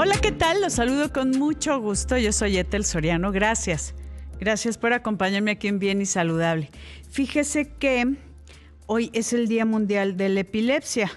Hola, ¿qué tal? Los saludo con mucho gusto. Yo soy Ethel Soriano. Gracias. Gracias por acompañarme aquí en Bien y Saludable. Fíjese que hoy es el Día Mundial de la Epilepsia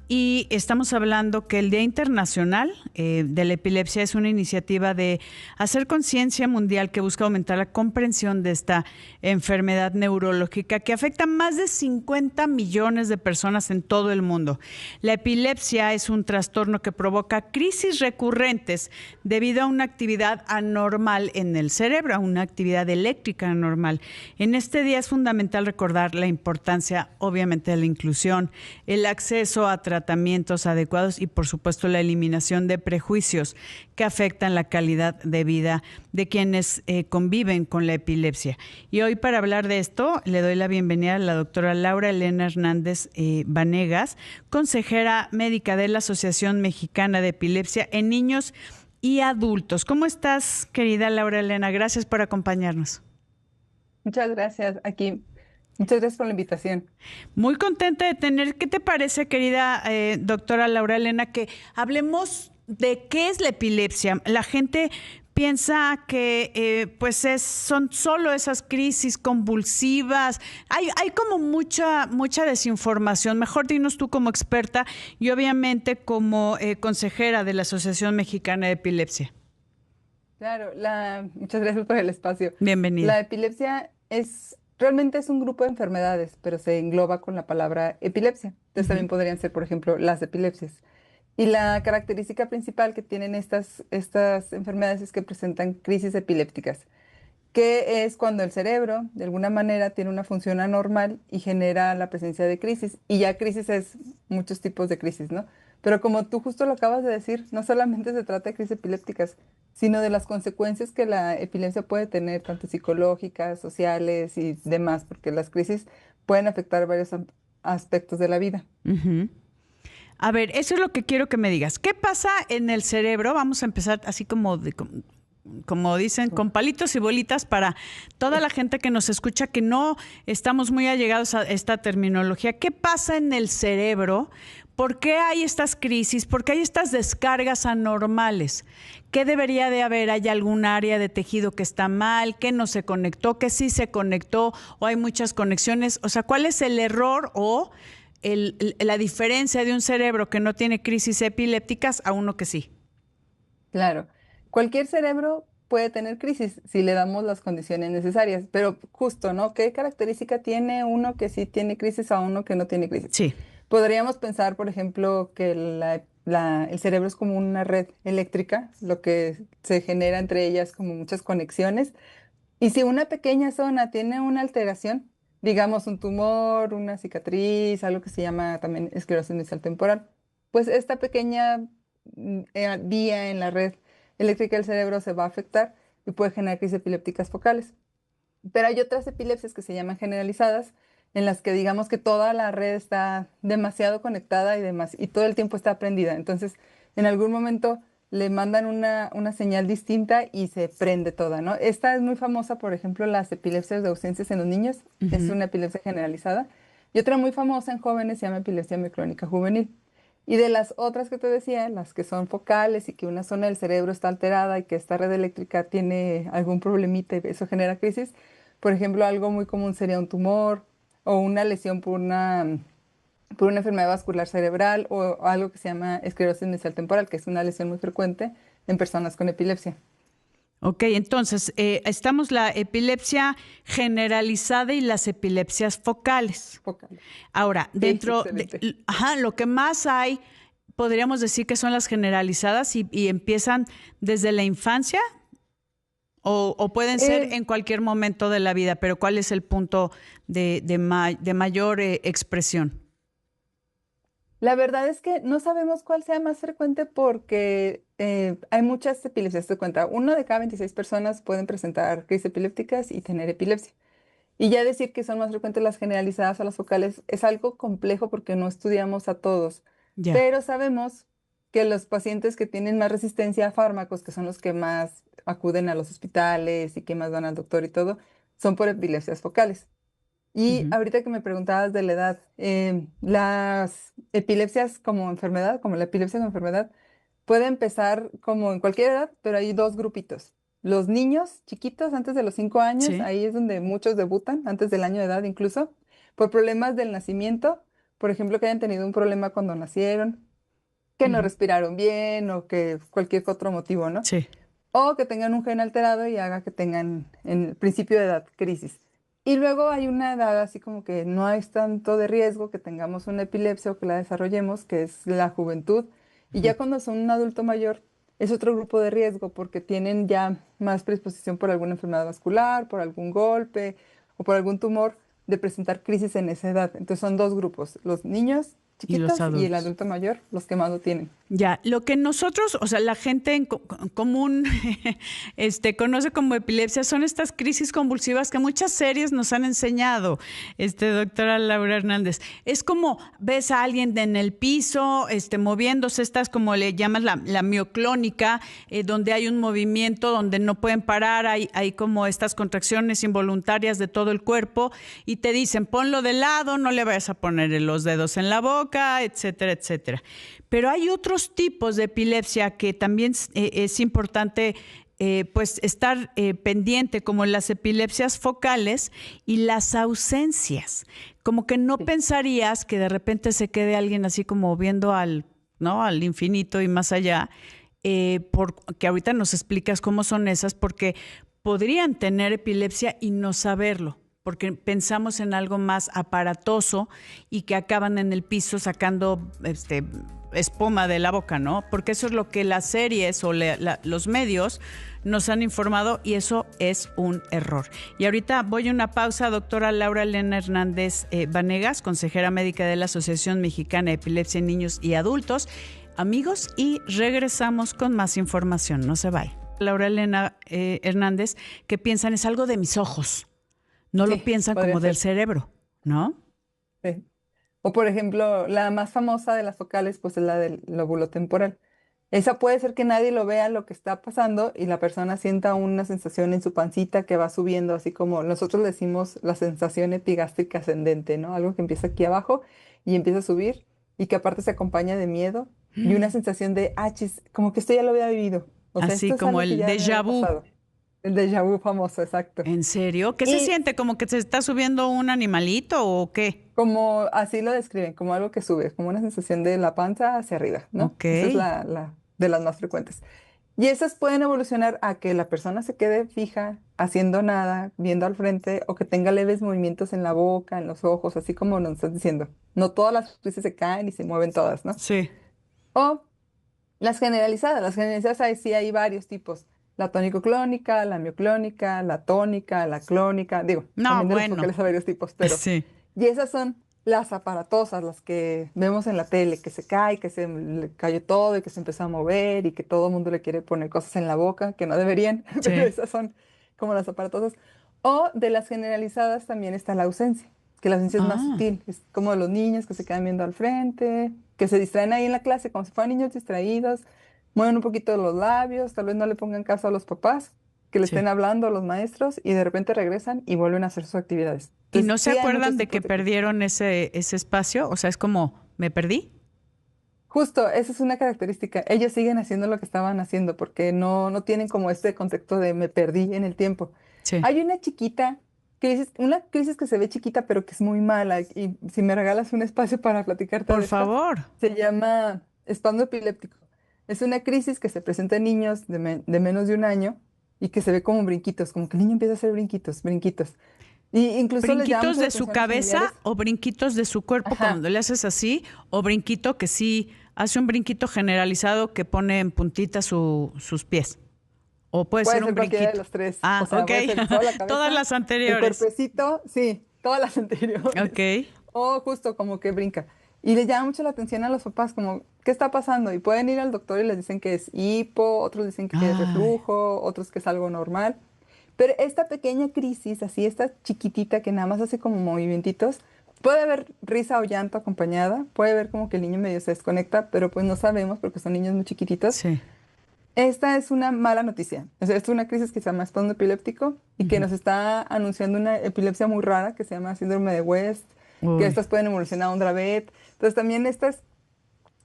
y estamos hablando que el Día Internacional de la Epilepsia es una iniciativa de hacer conciencia mundial que busca aumentar la comprensión de esta enfermedad neurológica que afecta a más de 50 millones de personas en todo el mundo. La epilepsia es un trastorno que provoca crisis recurrentes debido a una actividad anormal en el cerebro, a una actividad eléctrica anormal. En este día es fundamental recordar la importancia, obviamente, de la inclusión, el acceso a tratamientos adecuados y, por supuesto, la eliminación de prejuicios que afectan la calidad de vida de quienes conviven con la epilepsia. Y hoy, para hablar de esto, le doy la bienvenida a la doctora Laura Elena Hernández Vanegas, consejera médica de la Asociación Mexicana de Epilepsia en Niños y Adultos. ¿Cómo estás, querida Laura Elena? Gracias por acompañarnos. Muchas gracias, aquí. Muchas gracias por la invitación. Muy contenta de tener. ¿Qué te parece, querida doctora Laura Elena, que hablemos de qué es la epilepsia? La gente piensa que son solo esas crisis convulsivas. Hay como mucha desinformación. Mejor dinos tú como experta y obviamente como consejera de la Asociación Mexicana de Epilepsia. Claro, muchas gracias por el espacio. Bienvenida. La epilepsia realmente es un grupo de enfermedades, pero se engloba con la palabra epilepsia. Entonces también podrían ser, por ejemplo, las epilepsias. Y la característica principal que tienen estas enfermedades es que presentan crisis epilépticas, que es cuando el cerebro, de alguna manera, tiene una función anormal y genera la presencia de crisis. Y ya crisis es muchos tipos de crisis, ¿no? Pero como tú justo lo acabas de decir, no solamente se trata de crisis epilépticas, sino de las consecuencias que la epilepsia puede tener, tanto psicológicas, sociales y demás, porque las crisis pueden afectar varios aspectos de la vida. Uh-huh. A ver, eso es lo que quiero que me digas. ¿Qué pasa en el cerebro? Vamos a empezar así como dicen, con palitos y bolitas para toda la gente que nos escucha que no estamos muy allegados a esta terminología. ¿Qué pasa en el cerebro? ¿Por qué hay estas crisis? ¿Por qué hay estas descargas anormales? ¿Qué debería de haber? ¿Hay algún área de tejido que está mal? ¿Qué no se conectó? ¿Qué sí se conectó? ¿O hay muchas conexiones? O sea, ¿cuál es el error o la diferencia de un cerebro que no tiene crisis epilépticas a uno que sí? Claro, cualquier cerebro puede tener crisis si le damos las condiciones necesarias, pero justo, ¿no? ¿Qué característica tiene uno que sí tiene crisis a uno que no tiene crisis? Sí. Podríamos pensar, por ejemplo, que el cerebro es como una red eléctrica, lo que se genera entre ellas como muchas conexiones. Y si una pequeña zona tiene una alteración, digamos un tumor, una cicatriz, algo que se llama también esclerosis inicial temporal, pues esta pequeña vía en la red eléctrica del cerebro se va a afectar y puede generar crisis epilépticas focales. Pero hay otras epilepsias que se llaman generalizadas, en las que digamos que toda la red está demasiado conectada y todo el tiempo está prendida. Entonces, en algún momento le mandan una señal distinta y se prende toda, ¿no? Esta es muy famosa, por ejemplo, las epilepsias de ausencias en los niños. Es una epilepsia generalizada. Y otra muy famosa en jóvenes se llama epilepsia micrónica juvenil. Y de las otras que te decía, las que son focales y que una zona del cerebro está alterada y que esta red eléctrica tiene algún problemita y eso genera crisis, por ejemplo, algo muy común sería un tumor o una lesión por una enfermedad vascular cerebral o algo que se llama esclerosis inicial temporal, que es una lesión muy frecuente en personas con epilepsia. Ok, entonces, estamos la epilepsia generalizada y las epilepsias focales. Focales. Ahora, Sí, excelente. lo que más hay, podríamos decir que son las generalizadas y empiezan desde la infancia o pueden ser Eh, en cualquier momento de la vida, pero ¿cuál es el punto de mayor expresión? La verdad es que no sabemos cuál sea más frecuente porque hay muchas epilepsias. Te cuenta, uno de cada 26 personas pueden presentar crisis epilépticas y tener epilepsia. Y ya decir que son más frecuentes las generalizadas o las focales es algo complejo porque no estudiamos a todos. Ya. Pero sabemos que los pacientes que tienen más resistencia a fármacos, que son los que más acuden a los hospitales y que más van al doctor y todo, son por epilepsias focales. Y Ujú. ahorita que me preguntabas de la edad, las epilepsias como enfermedad, como la epilepsia como enfermedad, Puede empezar como en cualquier edad, pero hay dos grupitos. Los niños chiquitos, antes de los 5 años, Sí. ahí es donde muchos debutan, antes del año de edad incluso, por problemas del nacimiento, por ejemplo, que hayan tenido un problema cuando nacieron, que no Ujú. respiraron bien o que cualquier otro motivo, ¿no? Sí. O que tengan un gen alterado y haga que tengan en el principio de edad crisis. Y luego hay una edad así como que no es tanto de riesgo que tengamos una epilepsia o que la desarrollemos, que es la juventud. Y Ujú. ya cuando son un adulto mayor, es otro grupo de riesgo porque tienen ya más predisposición por alguna enfermedad vascular, por algún golpe o por algún tumor de presentar crisis en esa edad. Entonces son dos grupos, los niños Y los chiquitos y el adultos. adulto mayor, los que más lo tienen. Ya, lo que nosotros, o sea, la gente en común conoce como epilepsia son estas crisis convulsivas que muchas series nos han enseñado, doctora Laura Hernández. Es como ves a alguien en el piso, moviéndose, estas como le llaman la mioclónica, donde hay un movimiento donde no pueden parar, hay como estas contracciones involuntarias de todo el cuerpo y te dicen, ponlo de lado, no le vayas a poner los dedos en la boca, etcétera, etcétera. Pero hay otros tipos de epilepsia que también es importante pues estar pendiente, como las epilepsias focales y las ausencias. Como que no Sí. pensarías que de repente se quede alguien así como viendo ¿no? al infinito y más allá, que ahorita nos explicas cómo son esas, porque podrían tener epilepsia y no saberlo, porque pensamos en algo más aparatoso y que acaban en el piso sacando espuma de la boca, ¿no? Porque eso es lo que las series o los medios nos han informado y eso es un error. Y ahorita voy a una pausa, doctora Laura Elena Hernández Vanegas, consejera médica de la Asociación Mexicana de Epilepsia en Niños y Adultos. Amigos, y regresamos con más información. No se vaya. Laura Elena Hernández, que piensan es algo de mis ojos. No lo Sí, piensan podría como del ser. cerebro, ¿no? Sí. O por ejemplo, la más famosa de las focales, pues es la del lóbulo temporal. Esa puede ser que nadie lo vea lo que está pasando y la persona sienta una sensación en su pancita que va subiendo, así como nosotros le decimos la sensación epigástrica ascendente, ¿no? Algo que empieza aquí abajo y empieza a subir y que aparte se acompaña de miedo y una sensación de, ah, chis, como que esto ya lo había vivido. O sea, Así esto es como algo que el ya me déjà había vu. pasado. El déjà vu famoso, exacto. ¿En serio? ¿Qué se Y siente? ¿Como que se está subiendo un animalito o qué? como así lo describen, como algo que sube, como una sensación de la panza hacia arriba, ¿no? Ok. Esa es la de las más frecuentes. Y esas pueden evolucionar a que la persona se quede fija, haciendo nada, viendo al frente, o que tenga leves movimientos en la boca, en los ojos, así como nos estás diciendo. No todas las crisis se caen y se mueven todas, ¿no? Sí. O las generalizadas ahí sí hay varios tipos. La tónico-clónica, la mioclónica, la tónica, la clónica, digo, No, también de las bueno. focales hay varios tipos, pero Sí. y esas son las aparatosas, las que vemos en la tele, que se cae, que se le cayó todo y que se empezó a mover y que todo el mundo le quiere poner cosas en la boca que no deberían, pero Sí. esas son como las aparatosas. O de las generalizadas también está la ausencia, que la ausencia es más Ah, sutil, es como los niños que se quedan viendo al frente, que se distraen ahí en la clase como si fueran niños distraídos, mueven un poquito los labios, tal vez no le pongan caso a los papás que le sí. estén hablando a los maestros y de repente regresan y vuelven a hacer sus actividades. ¿Y Entonces, no se sí hay acuerdan muchos de que tipos de crisis. perdieron ese espacio? O sea, es como, ¿me perdí? Justo, esa es una característica. Ellos siguen haciendo lo que estaban haciendo porque no tienen como este contexto de me perdí en el tiempo. Sí. Hay una chiquita, una crisis que se ve chiquita pero que es muy mala y si me regalas un espacio para platicarte Por de estas, favor. se llama espasmo epiléptico. Es una crisis que se presenta en niños de menos de 1 año y que se ve como brinquitos, como que el niño empieza a hacer brinquitos, brinquitos. Y incluso les llama ¿Brinquitos mucho la de su atención a los cabeza familiares. o brinquitos de su cuerpo Ajá. cuando le haces así? ¿O brinquito que sí hace un brinquito generalizado que pone en puntita sus pies? ¿O puede Puede ser un ser cualquiera de brinquito? los tres. O Ah, sea, ok. puede ser solo la Todas cabeza, las el anteriores. cuerpecito, sí, todas las Ok. anteriores. O justo como que brinca. Y le llama mucho la atención a los papás, como, ¿qué está pasando? Y pueden ir al doctor y les dicen que es hipo, otros dicen que es Ay, reflujo, otros que es algo normal. Pero esta pequeña crisis, así, esta chiquitita que nada más hace como movimientitos, puede haber risa o llanto acompañada, puede ver como que el niño medio se desconecta, pero pues no sabemos porque son niños muy chiquititos. sí. Esta es una mala noticia. O sea, esto es una crisis que se llama espasmo epiléptico y que Ujú. nos está anunciando una epilepsia muy rara que se llama síndrome de West, que Uy, estas pueden evolucionar a un Dravet. Entonces también estas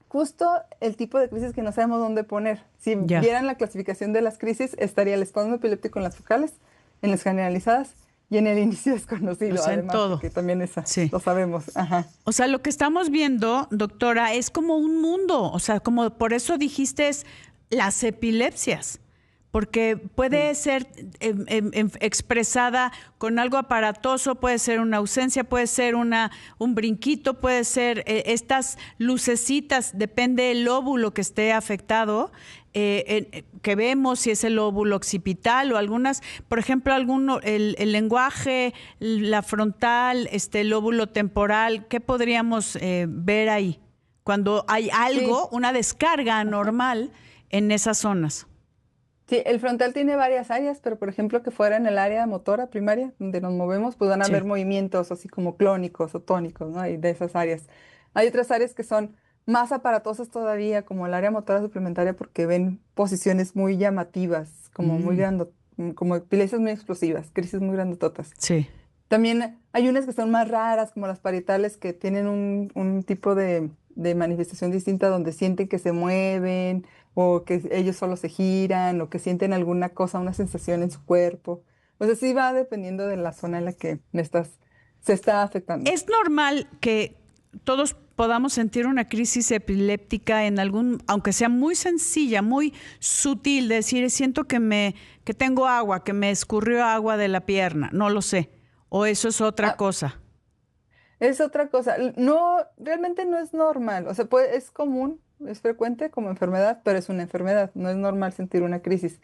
justo el tipo de crisis que no sabemos dónde poner. Si Ya. vieran la clasificación de las crisis, estaría el espasmo epiléptico en las focales, en las generalizadas y en el inicio O desconocido, sea, en además, todo. porque también esa Sí. lo sabemos. Ajá. O sea, lo que estamos viendo, doctora, es como un mundo. O sea, como por eso dijiste es las epilepsias. Porque puede Sí. ser expresada con algo aparatoso, puede ser una ausencia, puede ser un brinquito, puede ser estas lucecitas, depende del lóbulo que esté afectado, que vemos si es el lóbulo occipital o algunas, por ejemplo, el lenguaje, la frontal, el lóbulo temporal, ¿qué podríamos ver ahí? Cuando hay Sí. algo, una descarga Ajá. anormal en esas zonas. Sí, el frontal tiene varias áreas, pero por ejemplo que fuera en el área motora primaria, donde nos movemos, pues van a haber Sí. movimientos así como clónicos o tónicos, ¿no? Y de esas áreas. Hay otras áreas que son más aparatosas todavía, como el área motora suplementaria, porque ven posiciones muy llamativas, como muy Mm, como epilepsias muy explosivas, crisis muy grandototas. sí. También hay unas que son más raras, como las parietales, que tienen un tipo de manifestación distinta donde sienten que se mueven o que ellos solo se giran o que sienten alguna cosa, una sensación en su cuerpo. O sea, sí va dependiendo de la zona en la que se está afectando. Es normal que todos podamos sentir una crisis epiléptica en algún, aunque sea muy sencilla, muy sutil, decir, siento que tengo agua, que me escurrió agua de la pierna, no lo sé. O eso es otra Ah, cosa. es otra cosa. No, realmente no es normal. O sea, es común, es frecuente como enfermedad, pero es una enfermedad. No es normal sentir una crisis.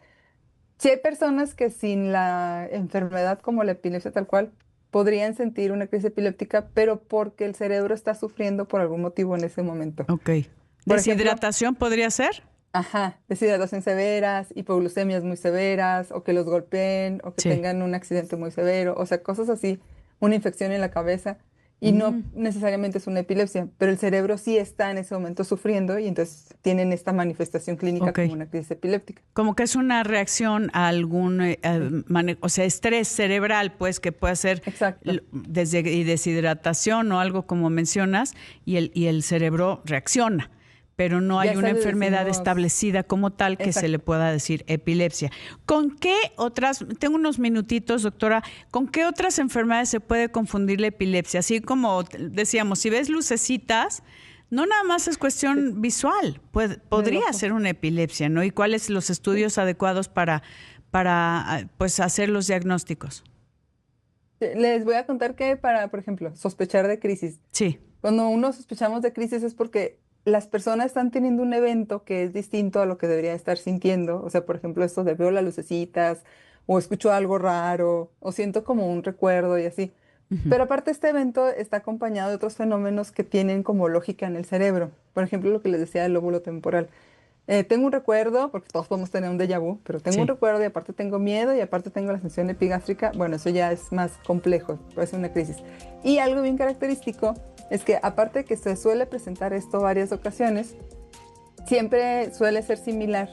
Sí hay personas que sin la enfermedad como la epilepsia tal cual podrían sentir una crisis epiléptica, pero porque el cerebro está sufriendo por algún motivo en ese momento. Ok. Por ejemplo, ¿Deshidratación podría ser? ajá, deshidratación severas, hipoglucemias muy severas, o que los golpeen, o que Sí. tengan un accidente muy severo, o sea, cosas así, una infección en la cabeza, y no Mm, necesariamente es una epilepsia, pero el cerebro sí está en ese momento sufriendo y entonces tienen esta manifestación clínica ok. como una crisis epiléptica. Como que es una reacción a algún, Sí, o sea, estrés cerebral, pues, que puede ser exacto. desde deshidratación o algo como mencionas, y el cerebro reacciona, pero no Ya hay una esa le enfermedad decimos, establecida como tal que se le exacto. pueda decir epilepsia. ¿Con qué otras, tengo unos minutitos, doctora, con qué otras enfermedades se puede confundir la epilepsia? Así como decíamos, si ves lucecitas, no nada más es Sí, cuestión visual, del podría ojo. ser una epilepsia, ¿no? ¿Y cuáles los Sí. estudios adecuados para pues hacer los diagnósticos? Les voy a contar que para, por ejemplo, sospechar de crisis, Sí, cuando uno sospechamos de crisis es porque las personas están teniendo un evento que es distinto a lo que debería estar sintiendo. O sea, por ejemplo, esto de veo las lucecitas, o escucho algo raro, o siento como un recuerdo y así. ujú, Pero aparte este evento está acompañado de otros fenómenos que tienen como lógica en el cerebro. Por ejemplo, lo que les decía del lóbulo temporal. Tengo un recuerdo, porque todos podemos tener un déjà vu, pero tengo un sí, recuerdo y aparte tengo miedo y aparte tengo la sensación epigástrica. Bueno, eso ya es más complejo, puede ser una crisis. Y algo bien característico es que aparte de que se suele presentar esto varias ocasiones, siempre suele ser similar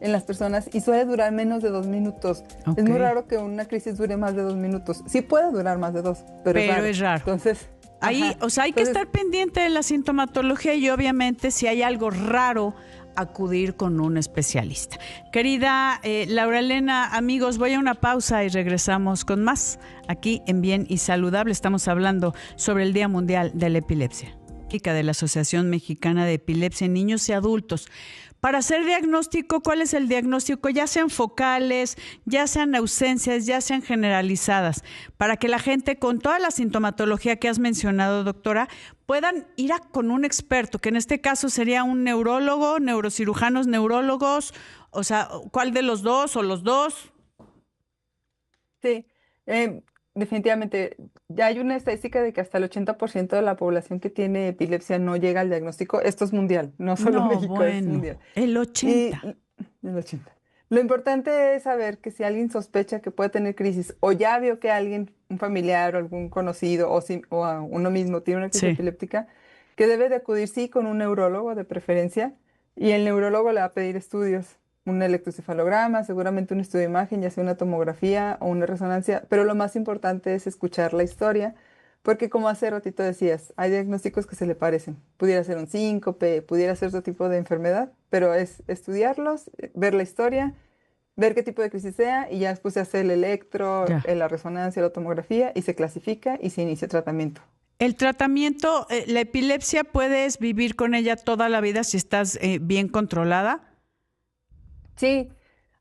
en las personas y suele durar menos de 2 minutos. Es ok. muy raro que una crisis dure más de 2 minutos. Sí puede durar más de dos, pero es Pero raro. es raro. Entonces, Ahí, ajá. o sea, hay que Entonces, estar pendiente de la sintomatología y obviamente si hay algo raro, acudir con un especialista. Querida Laura Elena, amigos, voy a una pausa y regresamos con más aquí en Bien y Saludable. Estamos hablando sobre el Día Mundial de la Epilepsia de la Asociación Mexicana de Epilepsia en Niños y Adultos. Para hacer diagnóstico, ¿cuál es el diagnóstico? Ya sean focales, ya sean ausencias, ya sean generalizadas, para que la gente con toda la sintomatología que has mencionado, doctora, puedan ir con un experto, que en este caso sería un neurólogo, neurocirujanos, neurólogos, o sea, ¿cuál de los dos o los dos? sí, definitivamente. Ya hay una estadística de que hasta el 80% de la población que tiene epilepsia no llega al diagnóstico. Esto es mundial, no solo No, México, es mundial. bueno, el Y 80. el 80. Lo importante es saber que si alguien sospecha que puede tener crisis o ya vio que alguien, un familiar o algún conocido o a uno mismo tiene una crisis Sí, epiléptica, que debe de acudir sí con un neurólogo de preferencia y el neurólogo le va a pedir estudios, un electrocefalograma, seguramente un estudio de imagen, ya sea una tomografía o una resonancia, pero lo más importante es escuchar la historia Porque como hace ratito decías, hay diagnósticos que se le parecen. Pudiera ser un síncope, pudiera ser otro tipo de enfermedad, pero es estudiarlos, ver la historia, ver qué tipo de crisis sea y ya después se hace el electro, Ya. la resonancia, la tomografía y se clasifica y se inicia tratamiento. El tratamiento, la epilepsia, ¿puedes vivir con ella toda la vida si estás bien controlada? Sí,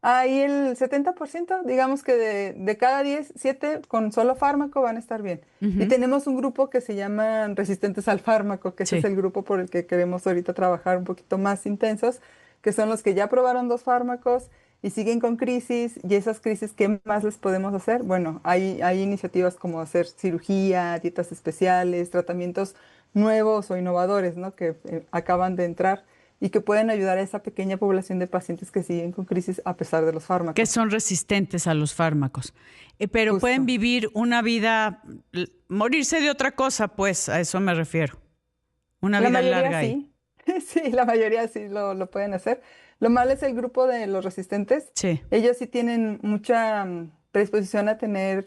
ahí el 70%, digamos que de cada 10, 7 con solo fármaco van a estar bien. Y Ujú. tenemos un grupo que se llama resistentes al fármaco, que ese es Sí. el grupo por el que queremos ahorita trabajar un poquito más intensos, que son los que ya probaron 2 fármacos y siguen con crisis. Y esas crisis, ¿qué más les podemos hacer? Bueno, hay iniciativas como hacer cirugía, dietas especiales, tratamientos nuevos o innovadores, ¿no? Que acaban de entrar y que pueden ayudar a esa pequeña población de pacientes que siguen con crisis a pesar de los Que fármacos. son resistentes a los fármacos. Pero pueden Justo. vivir una vida, morirse de otra cosa, pues, a eso me refiero. Una La vida mayoría larga ahí. sí, sí, la mayoría sí lo pueden hacer. Lo malo es el grupo de los resistentes. Sí, Ellos sí tienen mucha predisposición a tener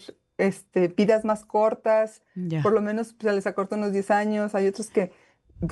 vidas más cortas, por ya. lo menos se les acorta unos 10 años. Hay otros que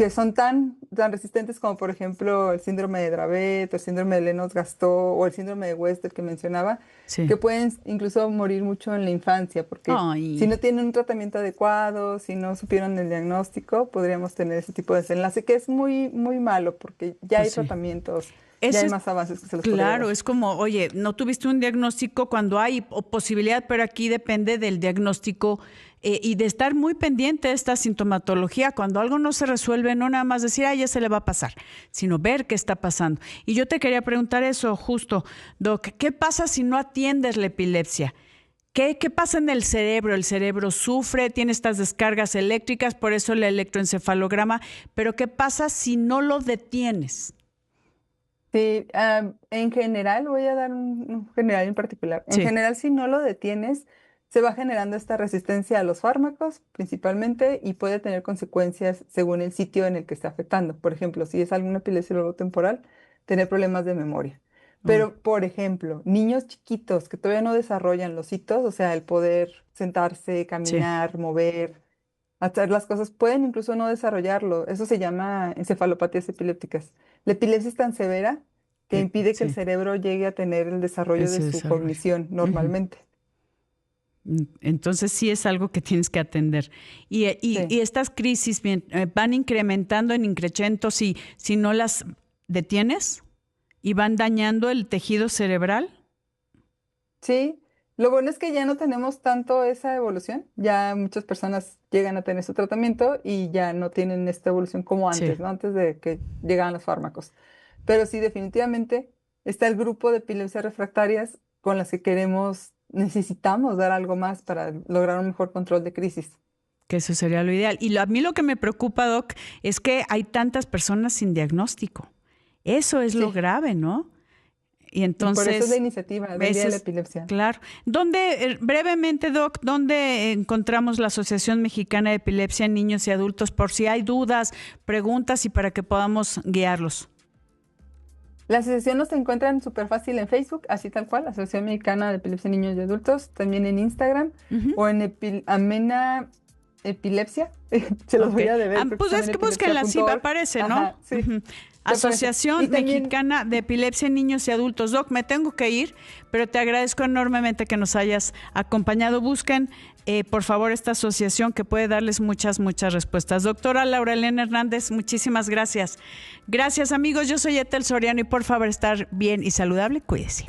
son tan resistentes como por ejemplo el síndrome de Dravet, o el síndrome de Lennox-Gastaut o el síndrome de West, el que mencionaba, Sí. que pueden incluso morir mucho en la infancia, porque si Ay, no tienen un tratamiento adecuado, si no supieron el diagnóstico, podríamos tener ese tipo de desenlace que es muy, muy malo, porque ya pues hay sí. tratamientos, ya Eso hay es más avances que se les podría dar. claro, es como, oye, no tuviste un diagnóstico cuando hay posibilidad, pero aquí depende del diagnóstico y de estar muy pendiente de esta sintomatología. Cuando algo no se resuelve, no nada más decir, ah, ya se le va a pasar, sino ver qué está pasando. Y yo te quería preguntar eso justo, Doc, ¿qué pasa si no atiendes la epilepsia? ¿Qué pasa en el cerebro? El cerebro sufre, tiene estas descargas eléctricas, por eso el electroencefalograma, pero ¿qué pasa si no lo detienes? Sí, en general, voy a dar un general en particular. En Sí, general, si no lo detienes, se va generando esta resistencia a los fármacos principalmente y puede tener consecuencias según el sitio en el que está afectando. Por ejemplo, si es alguna epilepsia temporal, tener problemas de memoria. oh, Pero, por ejemplo, niños chiquitos que todavía no desarrollan los hitos, o sea, el poder sentarse, sí. caminar, mover, hacer las cosas, pueden incluso no desarrollarlo. Eso se llama encefalopatías epilépticas. La epilepsia es tan severa que impide que el Sí, cerebro llegue a tener el desarrollo de ese su desarrollo. cognición Ujú. normalmente. Entonces sí es algo que tienes que atender. Sí, Y estas crisis van incrementando en increchento si no las detienes y van dañando el tejido cerebral. sí. Lo bueno es que ya no tenemos tanto esa evolución. Ya muchas personas llegan a tener su tratamiento y ya no tienen esta evolución como Sí. antes, ¿no? Antes de que llegaran los fármacos. Pero sí, definitivamente está el grupo de epilepsias refractarias con las que necesitamos dar algo más para lograr un mejor control de crisis. Que eso sería lo ideal. Y a mí lo que me preocupa, Doc, es que hay tantas personas sin diagnóstico. Eso es lo Sí, grave, ¿no? Y y por eso es la entonces, iniciativa del Día de la veces, Epilepsia. claro. ¿Dónde, brevemente, Doc, dónde encontramos la Asociación Mexicana de Epilepsia en Niños y Adultos por si hay dudas, preguntas y para que podamos guiarlos? La asociación nos encuentran súper fácil en Facebook, así tal cual, Asociación Mexicana de Epilepsia en Niños y Adultos, también en Instagram Ujú. o en Amena Epilepsia. Se los Ok. voy a deber, creo que Pues es es que búsquenla, sí, amenepilepsia.org. aparece, ¿no? Ajá, sí, Ujú. te aparece. Y Asociación también Mexicana de Epilepsia en Niños y Adultos. Doc, me tengo que ir, pero te agradezco enormemente que nos hayas acompañado. Busquen, por favor, esta asociación que puede darles muchas, muchas respuestas. Doctora Laura Elena Hernández, muchísimas gracias. Gracias, amigos. Yo soy Ethel Soriano y por favor, estar bien y saludable, cuídese.